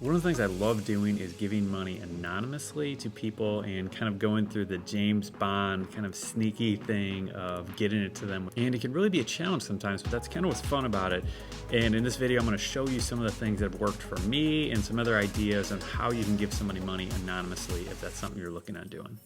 One of the things I love doing is giving money anonymously to people and kind of going through the James Bond kind of sneaky thing of getting it to them. And it can really be a challenge sometimes, but that's kind of what's fun about it. And in this video, I'm going to show you some of the things that have worked for me and some other ideas on how you can give somebody money anonymously if that's something you're looking at doing.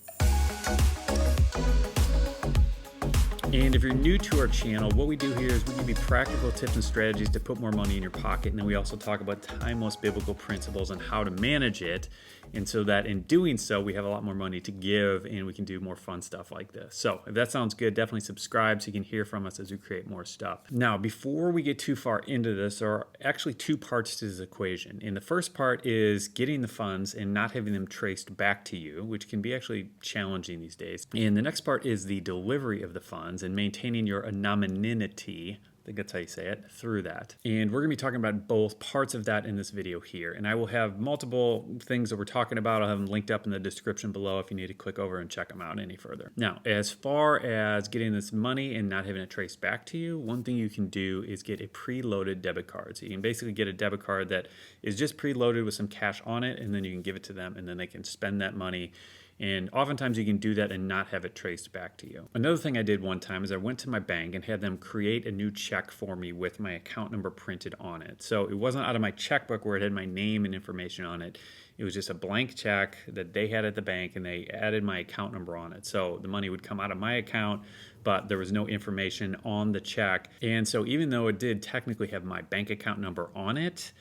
And if you're new to our channel, what we do here is we give you practical tips and strategies to put more money in your pocket. And then we also talk about timeless biblical principles on how to manage it. And so that in doing so, we have a lot more money to give and we can do more fun stuff like this. So if that sounds good, definitely subscribe so you can hear from us as we create more stuff. Now, before we get too far into this, there are actually two parts to this equation. And the first part is getting the funds and not having them traced back to you, which can be actually challenging these days. And the next part is the delivery of the funds and maintaining your anonymity, I think that's how you say it, through that. And we're gonna be talking about both parts of that in this video here. And I will have multiple things that we're talking about. I'll have them linked up in the description below if you need to click over and check them out any further. Now, as far as getting this money and not having it traced back to you, one thing you can do is get a preloaded debit card. So you can basically get a debit card that is just preloaded with some cash on it, and then you can give it to them and then they can spend that money. And oftentimes you can do that and not have it traced back to you. Another thing I did one time is I went to my bank and had them create a new check for me with my account number printed on it. So it wasn't out of my checkbook where it had my name and information on it. It was just a blank check that they had at the bank and they added my account number on it. So the money would come out of my account, but there was no information on the check. And so even though it did technically have my bank account number on it,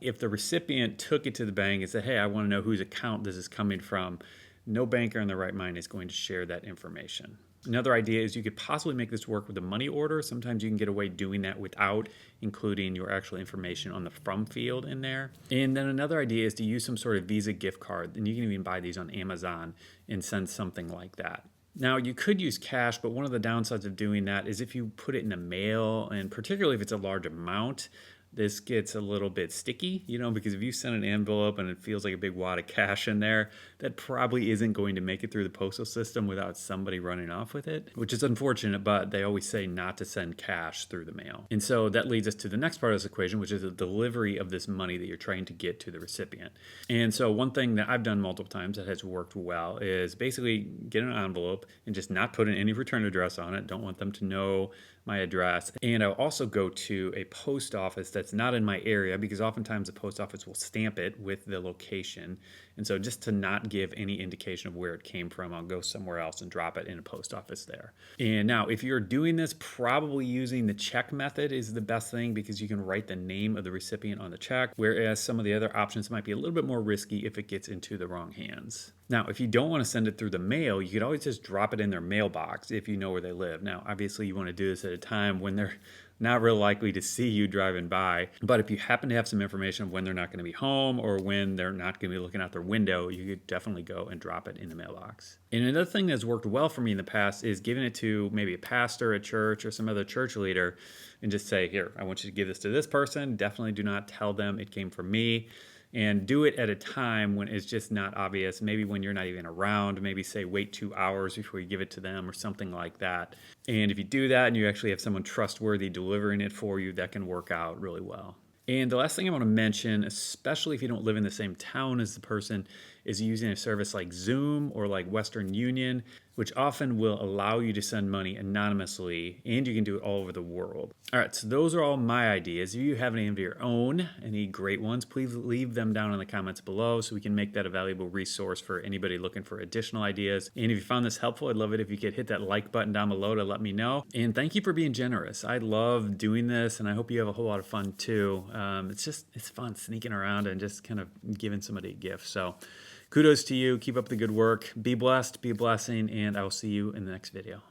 if the recipient took it to the bank and said, hey, I want to know whose account this is coming from, no banker in their right mind is going to share that information. Another idea is you could possibly make this work with a money order. Sometimes you can get away doing that without including your actual information on the from field in there. And then another idea is to use some sort of Visa gift card. And you can even buy these on Amazon and send something like that. Now, you could use cash, but one of the downsides of doing that is if you put it in the mail, and particularly if it's a large amount, this gets a little bit sticky, because if you send an envelope and it feels like a big wad of cash in there, that probably isn't going to make it through the postal system without somebody running off with it, which is unfortunate, but they always say not to send cash through the mail. And so that leads us to the next part of this equation, which is the delivery of this money that you're trying to get to the recipient. And so one thing that I've done multiple times that has worked well is basically get an envelope and just not put any return address on it. Don't want them to know my address. And I'll also go to a post office that's not in my area because oftentimes the post office will stamp it with the location. And so just to not give any indication of where it came from, I'll go somewhere else and drop it in a post office there. And now if you're doing this, probably using the check method is the best thing because you can write the name of the recipient on the check, whereas some of the other options might be a little bit more risky if it gets into the wrong hands. Now, if you don't want to send it through the mail, you could always just drop it in their mailbox if you know where they live. Now, obviously you want to do this at a time when they're not real likely to see you driving by. But if you happen to have some information of when they're not going to be home or when they're not going to be looking out their window, you could definitely go and drop it in the mailbox. And another thing that's worked well for me in the past is giving it to maybe a pastor at church or some other church leader and just say, here, I want you to give this to this person. Definitely do not tell them it came from me. And do it at a time when it's just not obvious. Maybe when you're not even around, maybe say wait 2 hours before you give it to them or something like that. And if you do that and you actually have someone trustworthy delivering it for you, that can work out really well. And the last thing I want to mention, especially if you don't live in the same town as the person, is using a service like Zoom or like Western Union, which often will allow you to send money anonymously, and you can do it all over the world. All right, so those are all my ideas. If you have any of your own, any great ones, please leave them down in the comments below so we can make that a valuable resource for anybody looking for additional ideas. And if you found this helpful, I'd love it if you could hit that like button down below to let me know. And thank you for being generous. I love doing this, and I hope you have a whole lot of fun too. It's fun sneaking around and just kind of giving somebody a gift. So kudos to you. Keep up the good work. Be blessed, be a blessing, and I will see you in the next video.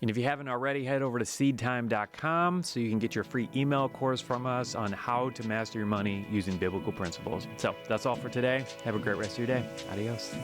And if you haven't already, head over to SeedTime.com so you can get your free email course from us on how to master your money using biblical principles. So that's all for today. Have a great rest of your day. Adios.